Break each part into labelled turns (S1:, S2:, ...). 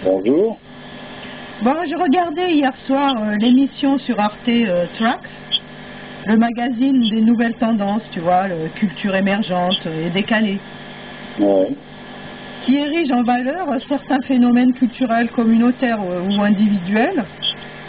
S1: Bonjour.
S2: Bon, je regardais hier soir l'émission sur Arte Tracks, le magazine des nouvelles tendances, tu vois, culture émergente et décalée, qui érige en valeur certains phénomènes culturels communautaires ou individuels.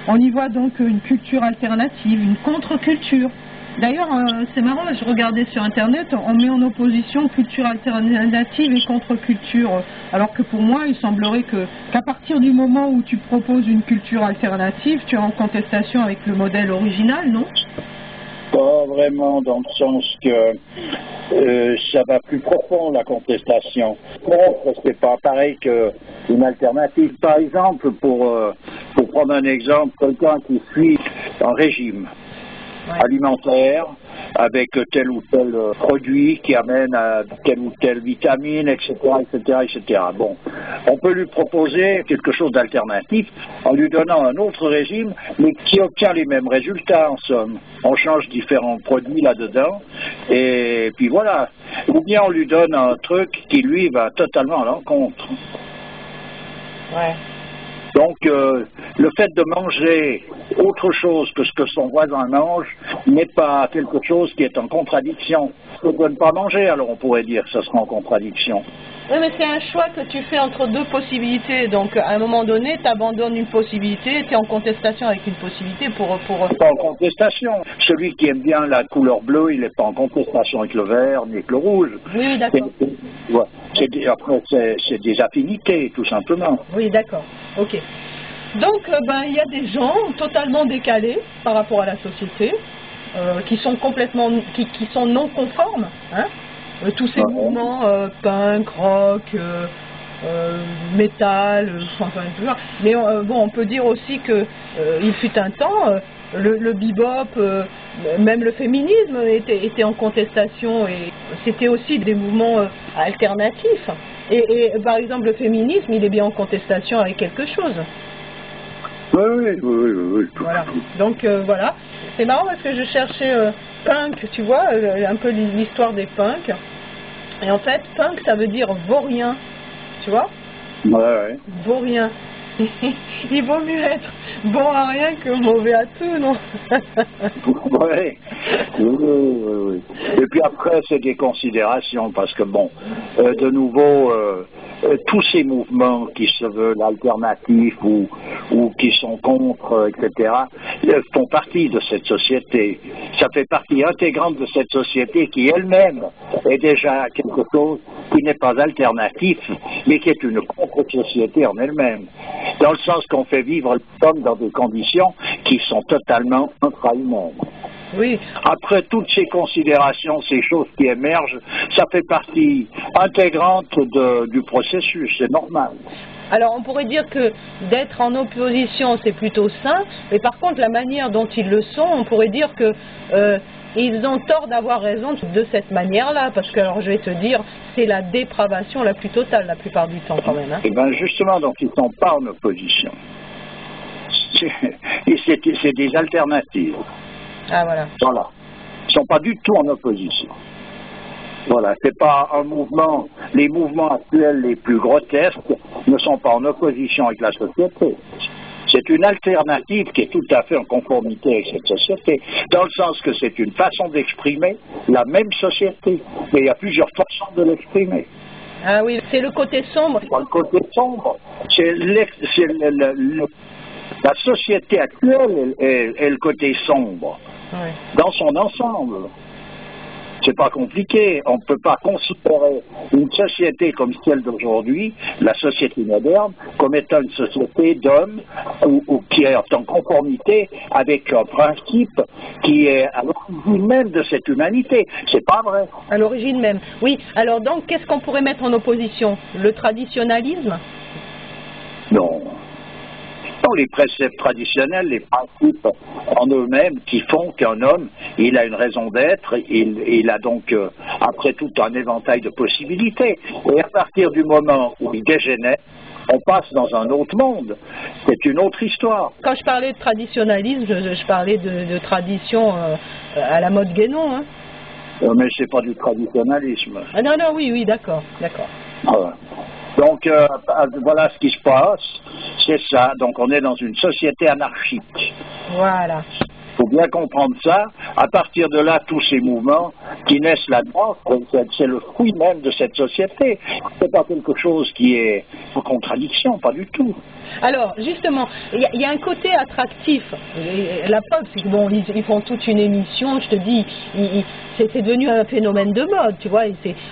S2: On y voit donc une culture alternative, une contre-culture. D'ailleurs, c'est marrant, je regardais sur Internet, on met en opposition culture alternative et contre-culture. Alors que pour moi, il semblerait qu'à partir du moment où tu proposes une culture alternative, tu es en contestation avec le modèle original, non?
S1: Pas vraiment, dans le sens que ça va plus profond, la contestation. Contre, c'est pas pareil qu'une alternative. Par exemple, pour prendre un exemple, quelqu'un qui suit un régime alimentaire avec tel ou tel produit qui amène à telle ou telle vitamine, etc., etc., etc. Bon, on peut lui proposer quelque chose d'alternatif en lui donnant un autre régime, mais qui obtient les mêmes résultats, en somme. On change différents produits là-dedans, et puis voilà. Ou bien on lui donne un truc qui, lui, va totalement à l'encontre.
S2: Ouais.
S1: Donc, le fait de manger autre chose que ce que son voisin mange n'est pas quelque chose qui est en contradiction. On ne peut pas manger, alors on pourrait dire que ce sera en contradiction.
S2: Oui, mais c'est un choix que tu fais entre deux possibilités. Donc, à un moment donné, tu abandonnes une possibilité, tu es en contestation avec une possibilité pour...
S1: Pas en contestation. Celui qui aime bien la couleur bleue, il n'est pas en contestation avec le vert ni avec le rouge.
S2: Oui, d'accord.
S1: Après, c'est des affinités, tout simplement.
S2: Oui, d'accord. Ok. Donc, il y a des gens totalement décalés par rapport à la société, qui sont complètement, qui sont non conformes, hein. Tous ces mouvements punk, rock, métal, enfin, mais bon, on peut dire aussi que il fut un temps, le bebop, même le féminisme était en contestation, et c'était aussi des mouvements alternatifs. Et par exemple, le féminisme, il est bien en contestation avec quelque chose.
S1: Oui.
S2: Voilà. Donc voilà, c'est marrant parce que je cherchais punk, tu vois, un peu l'histoire des punks. Et en fait, punk, ça veut dire vaurien, tu vois?
S1: Ouais.
S2: Vaurien. Il vaut mieux être bon à rien que mauvais à tout, non?
S1: Oui. Et puis après, c'est des considérations, parce que bon, de nouveau, tous ces mouvements qui se veulent alternatifs ou qui sont contre, etc., font partie de cette société. Ça fait partie intégrante de cette société qui elle-même est déjà quelque chose qui n'est pas alternatif, mais qui est une contre-société en elle-même. Dans le sens qu'on fait vivre l'homme dans des conditions qui sont totalement intra-humaines.
S2: Oui.
S1: Après toutes ces considérations, ces choses qui émergent, ça fait partie intégrante du processus, c'est normal.
S2: Alors on pourrait dire que d'être en opposition c'est plutôt sain, mais par contre la manière dont ils le sont, on pourrait dire que ils ont tort d'avoir raison de cette manière-là, parce que alors je vais te dire, c'est la dépravation la plus totale la plupart du temps quand même. Hein.
S1: Et bien justement, donc ils ne sont pas en opposition. C'est des alternatives.
S2: Ah voilà.
S1: Voilà. Ils ne sont pas du tout en opposition. Voilà, c'est pas un mouvement. Les mouvements actuels les plus grotesques ne sont pas en opposition avec la société. C'est une alternative qui est tout à fait en conformité avec cette société, dans le sens que c'est une façon d'exprimer la même société, mais il y a plusieurs façons de l'exprimer.
S2: Ah oui, c'est le côté sombre.
S1: Le côté sombre, c'est la société actuelle est le côté sombre,
S2: Oui.
S1: dans son ensemble. C'est pas compliqué. On ne peut pas considérer une société comme celle d'aujourd'hui, la société moderne, comme étant une société d'hommes ou qui est en conformité avec un principe qui est à l'origine même de cette humanité. C'est pas vrai.
S2: À l'origine même. Oui. Alors donc, qu'est-ce qu'on pourrait mettre en opposition? Le traditionnalisme?
S1: Non. Non, les préceptes traditionnels, les principes en eux-mêmes qui font qu'un homme, il a une raison d'être, il a donc, après tout, un éventail de possibilités. Et à partir du moment où il dégénère, on passe dans un autre monde. C'est une autre histoire.
S2: Quand je parlais de traditionnalisme, je parlais de tradition à la mode Guénon. Hein.
S1: Mais c'est pas du traditionnalisme.
S2: Ah non, oui, d'accord.
S1: Voilà. Donc voilà ce qui se passe, c'est ça. Donc on est dans une société anarchique.
S2: Voilà.
S1: Il faut bien comprendre ça. À partir de là, tous ces mouvements qui naissent là-dedans, c'est le fruit même de cette société. C'est pas quelque chose qui est en contradiction, pas du tout.
S2: Alors, justement, il y a un côté attractif. La preuve, c'est que bon, ils font toute une émission, je te dis, c'est devenu un phénomène de mode, tu vois.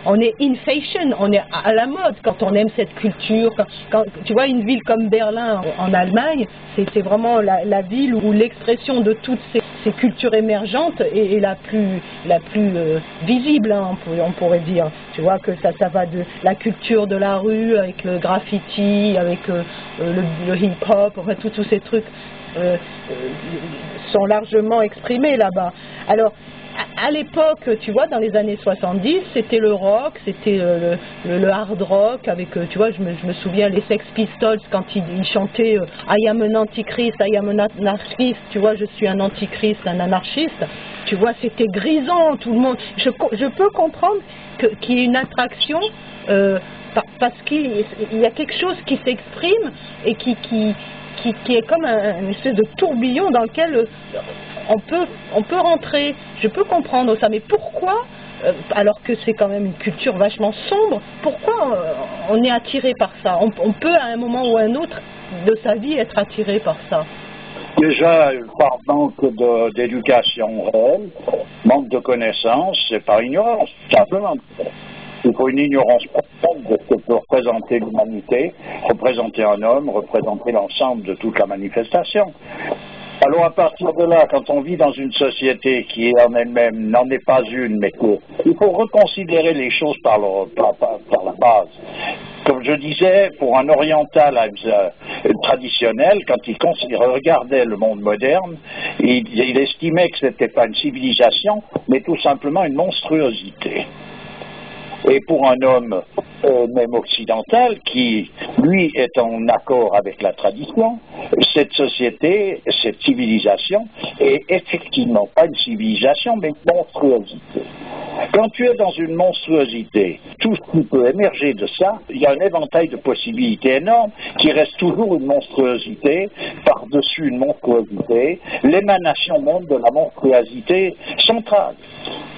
S2: On est in fashion, on est à la mode quand on aime cette culture. Quand, tu vois, une ville comme Berlin, en Allemagne, c'est vraiment la ville où l'expression de toutes ces cultures émergentes est la plus visible, hein, on pourrait dire. Tu vois que ça va de la culture de la rue avec le graffiti, avec le hip-hop, enfin tous ces trucs sont largement exprimés là-bas. Alors, à l'époque, tu vois, dans les années 70, c'était le rock, c'était le hard rock, avec, tu vois, je me souviens, les Sex Pistols, quand ils chantaient I am an antichrist, I am an anarchist, tu vois, je suis un antichrist, un anarchiste, tu vois, c'était grisant, tout le monde. Je peux comprendre qu'il y ait une attraction, parce qu'il y a quelque chose qui s'exprime et qui est comme une espèce de tourbillon dans lequel on peut rentrer. Je peux comprendre ça, mais pourquoi, alors que c'est quand même une culture vachement sombre, pourquoi on est attiré par ça? On peut à un moment ou à un autre de sa vie être attiré par ça.
S1: Déjà, par manque d'éducation réelle, manque de connaissances, c'est par ignorance, tout simplement. Il faut une ignorance profonde de ce que peut représenter l'humanité, représenter un homme, représenter l'ensemble de toute la manifestation. Alors à partir de là, quand on vit dans une société qui en elle-même n'en est pas une, mais qu'il faut reconsidérer les choses par la base. Comme je disais, pour un oriental traditionnel, quand il regardait le monde moderne, il estimait que ce n'était pas une civilisation, mais tout simplement une monstruosité. Et pour un homme même occidental qui, lui, est en accord avec la tradition, cette société, cette civilisation est effectivement pas une civilisation, mais une monstruosité. Quand tu es dans une monstruosité, tout ce qui peut émerger de ça, il y a un éventail de possibilités énormes qui reste toujours une monstruosité, par-dessus une monstruosité, l'émanation même de la monstruosité centrale.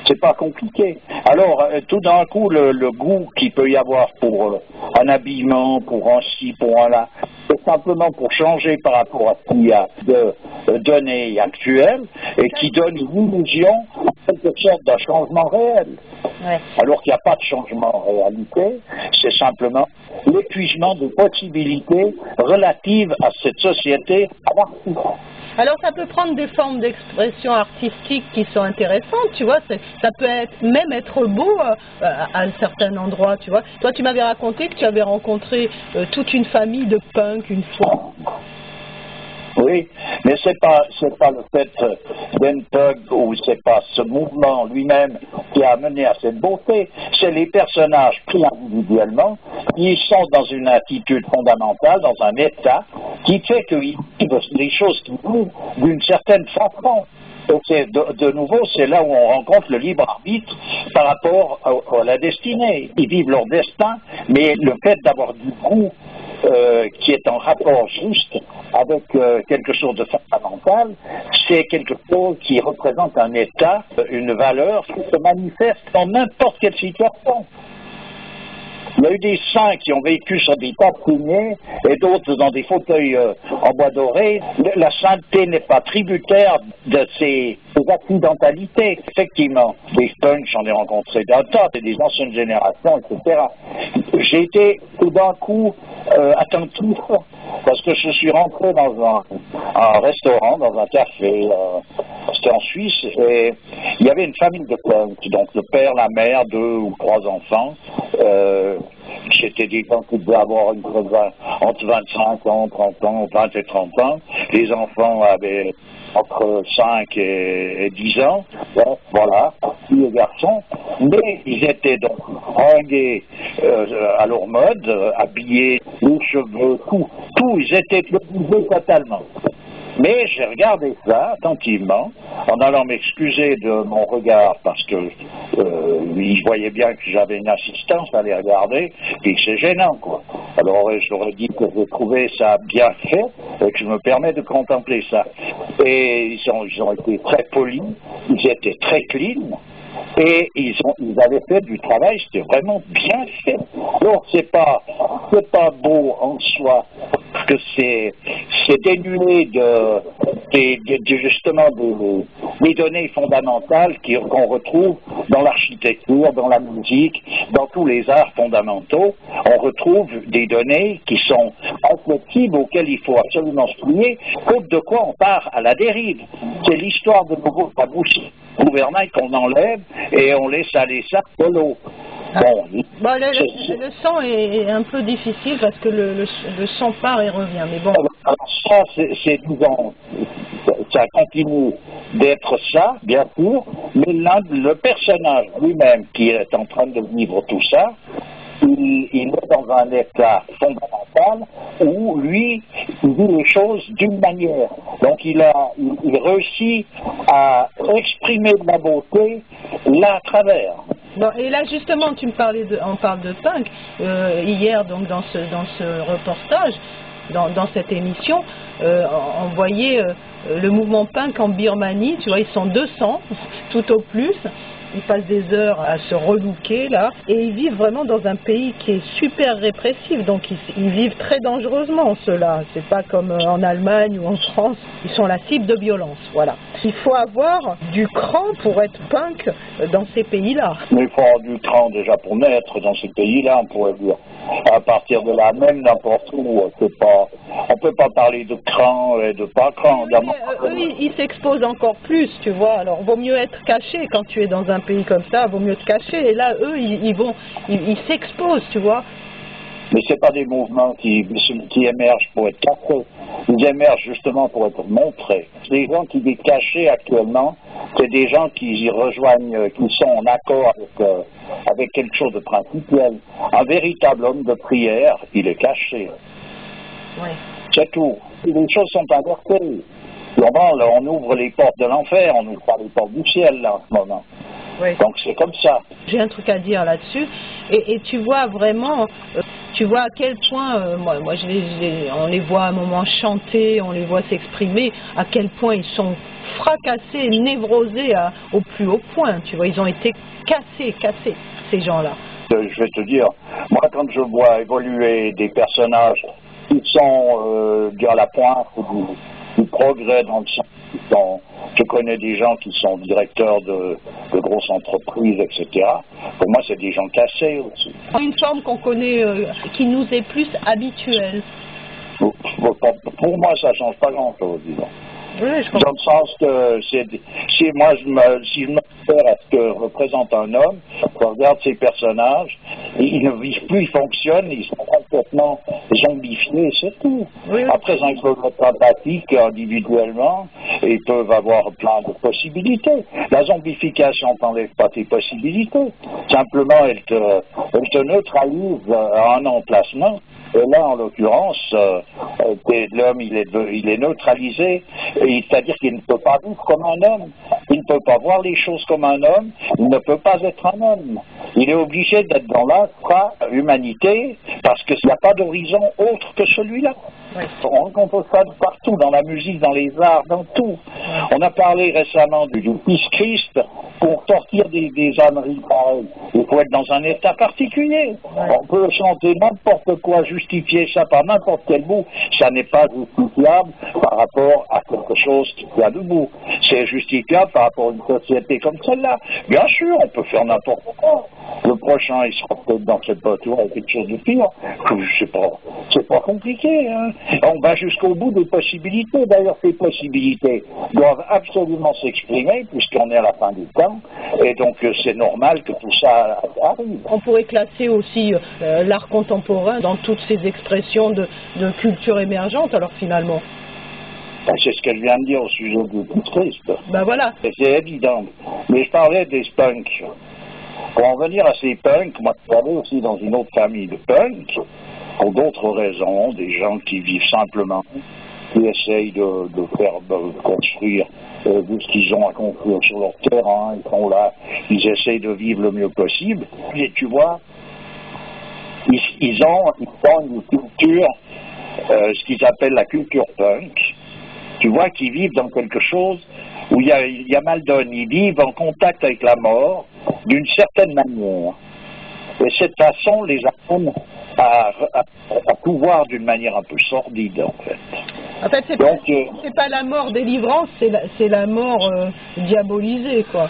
S1: C'est pas compliqué. Alors, tout d'un coup, le goût qu'il peut y avoir pour un habillement, pour un ci, pour un là, c'est simplement pour changer par rapport à ce qu'il y a de données actuelles et qui donne une illusion, en quelque sorte, d'un changement réel. Ouais. Alors qu'il n'y a pas de changement en réalité, c'est simplement l'épuisement de possibilités relatives à cette société anarchique.
S2: Alors ça peut prendre des formes d'expression artistique qui sont intéressantes, tu vois, ça peut même être beau à un certain endroit, tu vois. Toi tu m'avais raconté que tu avais rencontré toute une famille de punk une fois.
S1: Oui, mais c'est pas le fait d'un punk ou c'est pas ce mouvement lui-même qui a amené à cette beauté, c'est les personnages pris individuellement qui sont dans une attitude fondamentale, dans un état qui fait qu'ils vivent les choses qui vivent d'une certaine façon. Et c'est de nouveau, c'est là où on rencontre le libre arbitre par rapport à la destinée. Ils vivent leur destin, mais le fait d'avoir du goût qui est en rapport juste avec quelque chose de fondamental, c'est quelque chose qui représente un état, une valeur qui se manifeste dans n'importe quelle situation. Il y a eu des saints qui ont vécu sur des tables et d'autres dans des fauteuils en bois doré. La sainteté n'est pas tributaire de ces accidentalités. Effectivement, des punks, j'en ai rencontré d'un tas, des anciennes générations, etc. J'ai été tout d'un coup attentif parce que je suis rentré dans un restaurant, dans un café, c'était en Suisse, et il y avait une famille de punks, donc le père, la mère, 2 ou 3 enfants. C'était des gens qui devaient avoir entre 25 ans, 30 ans, 20 et 30 ans. Les enfants avaient entre 5 et 10 ans, donc, voilà, filles et garçons, mais ils étaient donc ringués à leur mode, habillés, les cheveux, tout, ils étaient déguisés totalement. Mais j'ai regardé ça attentivement, en allant m'excuser de mon regard, parce que il voyait bien que j'avais une assistance à les regarder, et que c'est gênant, quoi. Alors je leur ai dit que j'ai trouvé ça bien fait, et que je me permets de contempler ça. Et ils ont été très polis, ils étaient très clean, et ils avaient fait du travail, c'était vraiment bien fait. Alors c'est pas beau en soi, parce que c'est dénué justement des données fondamentales qu'on retrouve dans l'architecture, dans la musique, dans tous les arts fondamentaux. On retrouve des données qui sont inflexibles, auxquelles il faut absolument se plier, faute de quoi on part à la dérive. C'est l'histoire de nouveau de la bouche gouvernail qu'on enlève et on laisse aller ça de l'eau.
S2: Bon, le son est un peu difficile parce que le son part et revient, mais bon.
S1: Alors ça, disons, ça continue d'être ça, bien sûr, mais le personnage lui-même qui est en train de vivre tout ça, il est dans un état fondamental où lui, il vit les choses d'une manière. Donc il réussit à exprimer de la beauté là à travers.
S2: Bon, et là justement, on parle de punk hier donc dans ce reportage, dans cette émission, on voyait le mouvement punk en Birmanie. Tu vois, ils sont 200 tout au plus. Ils passent des heures à se relooker là, et ils vivent vraiment dans un pays qui est super répressif, donc ils vivent très dangereusement ceux-là. C'est pas comme en Allemagne ou en France, ils sont la cible de violence, voilà. Il faut avoir du cran pour être punk dans ces pays-là.
S1: Mais il faut avoir du cran déjà pour naître dans ces pays-là, on pourrait dire. À partir de là, même n'importe où, on peut pas parler de cran et de pas cran.
S2: Eux, ils s'exposent encore plus, tu vois. Alors, vaut mieux être caché quand tu es dans un pays comme ça, vaut mieux te cacher. Et là, eux, ils s'exposent, tu vois.
S1: Mais c'est pas des mouvements qui émergent pour être cachés. Ils émergent justement pour être montrés. Les gens qui vivent cachés actuellement, c'est des gens qui y rejoignent, qui sont en accord avec quelque chose de principiel. Un véritable homme de prière, il est caché.
S2: Oui.
S1: C'est tout. Les choses sont inversées. On ouvre les portes de l'enfer, on n'ouvre pas les portes du ciel là en ce moment.
S2: Oui.
S1: Donc c'est comme ça.
S2: J'ai un truc à dire là-dessus. Et tu vois vraiment, tu vois à quel point, moi on les voit à un moment chanter, on les voit s'exprimer, à quel point ils sont fracassés, névrosés au plus haut point. Tu vois, ils ont été cassés, ces gens-là.
S1: Je vais te dire, moi quand je vois évoluer des personnages qui sont à la pointe du progrès dans le sens je connais des gens qui sont directeurs de grosses entreprises, etc. Pour moi, c'est des gens cassés aussi.
S2: Une forme qu'on connaît, qui nous est plus habituelle.
S1: Pour moi, ça ne change pas grand-chose, disons.
S2: Oui, je comprends.
S1: Dans le sens que si je me réfère à ce que représente un homme, je regarde ces personnages, ils ne vivent plus, ils fonctionnent, ils sont complètement zombifiés, c'est tout.
S2: Oui.
S1: Après, ils peuvent être empathiques individuellement et ils peuvent avoir plein de possibilités. La zombification n'enlève pas tes possibilités. Simplement, elle te neutralise à un emplacement. Et là, en l'occurrence, l'homme, il est neutralisé, c'est-à-dire qu'il ne peut pas vivre comme un homme, il ne peut pas voir les choses comme un homme, il ne peut pas être un homme. Il est obligé d'être dans l'intra-humanité, parce qu'il n'y a pas d'horizon autre que celui-là.
S2: Oui.
S1: On rencontre ça partout, dans la musique, dans les arts, dans tout. On a parlé récemment du Fils Christ. Pour sortir des âneries pareilles, il faut être dans un état particulier. On peut chanter n'importe quoi, justifier ça par n'importe quel bout. Ça n'est pas justifiable par rapport à quelque chose qui tient debout. C'est justifiable par rapport à une société comme celle-là. Bien sûr, on peut faire n'importe quoi. Le prochain, il sera peut-être dans cette voiture avec quelque chose de pire. C'est pas compliqué, hein. On va jusqu'au bout des possibilités. D'ailleurs, ces possibilités doivent absolument s'exprimer puisqu'on est à la fin du temps. Et donc, c'est normal que tout ça arrive.
S2: On pourrait classer aussi l'art contemporain dans toutes ces expressions de culture émergente, alors finalement.
S1: Ben, c'est ce que je viens de dire au sujet du Christ.
S2: Ben voilà.
S1: C'est évident. Mais je parlais des punks. Pour en venir à ces punks, moi je parlais aussi dans une autre famille de punks, pour d'autres raisons, des gens qui vivent simplement qui essayent de faire construire tout ce qu'ils ont à construire sur leur terrain. Ils sont là, ils essayent de vivre le mieux possible. Et tu vois, ils ont une culture, ce qu'ils appellent la culture punk. Tu vois qu'ils vivent dans quelque chose où il y a mal donne. Ils vivent en contact avec la mort d'une certaine manière. Et cette façon les amène à pouvoir d'une manière un peu sordide, en fait.
S2: En fait, c'est pas la mort délivrance, c'est la mort diabolisée, quoi.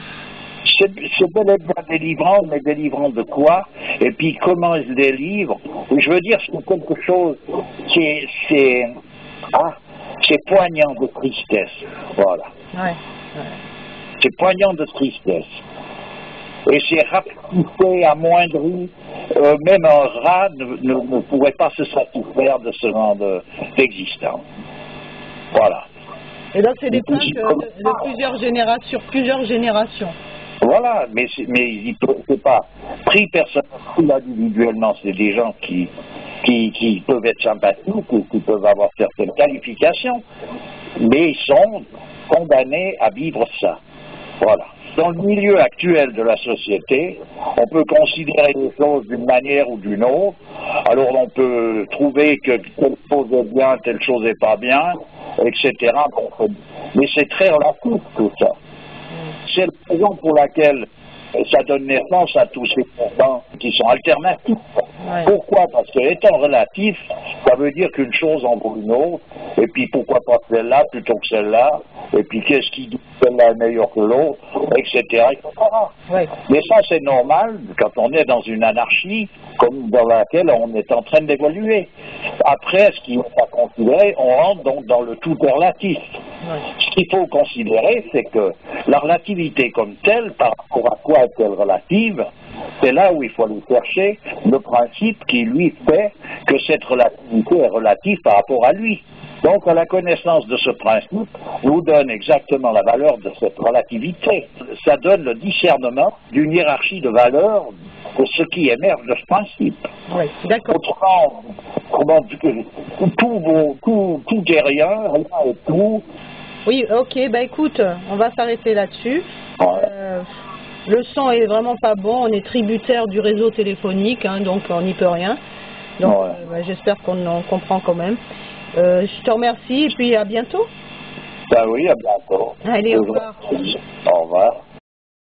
S1: C'est bel et bien délivrant, mais délivrant de quoi? Et puis comment ils se délivrent? Je veux dire, c'est quelque chose, c'est poignant de tristesse. Voilà.
S2: Ouais.
S1: C'est poignant de tristesse. Et c'est rapetissé, amoindri. Même un rat ne pourrait pas se satisfaire de ce genre d'existence. Voilà.
S2: Et donc c'est des punks de plusieurs générations, sur plusieurs générations.
S1: Voilà, mais c'est pas pris personnellement, individuellement, c'est des gens qui peuvent être sympathiques ou qui peuvent avoir certaines qualifications, mais ils sont condamnés à vivre ça. Voilà. Dans le milieu actuel de la société, on peut considérer les choses d'une manière ou d'une autre. Alors on peut trouver que telle chose est bien, telle chose n'est pas bien, etc. Mais c'est très relatif tout ça. C'est la raison pour laquelle ça donne naissance à tous ces courants qui sont alternatifs. Ouais. Pourquoi? Parce que étant relatif, ça veut dire qu'une chose en vaut une autre, et puis pourquoi pas celle-là plutôt que celle-là, et puis qu'est-ce qui dit que celle-là est meilleure que l'autre, etc. Ouais. Mais ça, c'est normal quand on est dans une anarchie comme dans laquelle on est en train d'évoluer. Après, ce qu'il faut considérer, on rentre donc dans le tout relatif. Ouais. Ce qu'il faut considérer, c'est que la relativité comme telle, par rapport à quoi est-elle relative, c'est là où il faut aller chercher le principe qui lui fait que cette relativité est relative par rapport à lui. Donc, la connaissance de ce principe nous donne exactement la valeur de cette relativité. Ça donne le discernement d'une hiérarchie de valeurs de ce qui émerge de ce principe.
S2: Oui, d'accord.
S1: Autrement, tout est rien, rien est tout.
S2: Oui, ok, bah écoute, on va s'arrêter là-dessus. Ouais. Le son est vraiment pas bon, on est tributaire du réseau téléphonique, hein, donc on n'y peut rien. Donc ouais. J'espère qu'on en comprend quand même. Je te remercie et puis à bientôt.
S1: Ben oui, à bientôt.
S2: Allez, au revoir.
S1: Au revoir.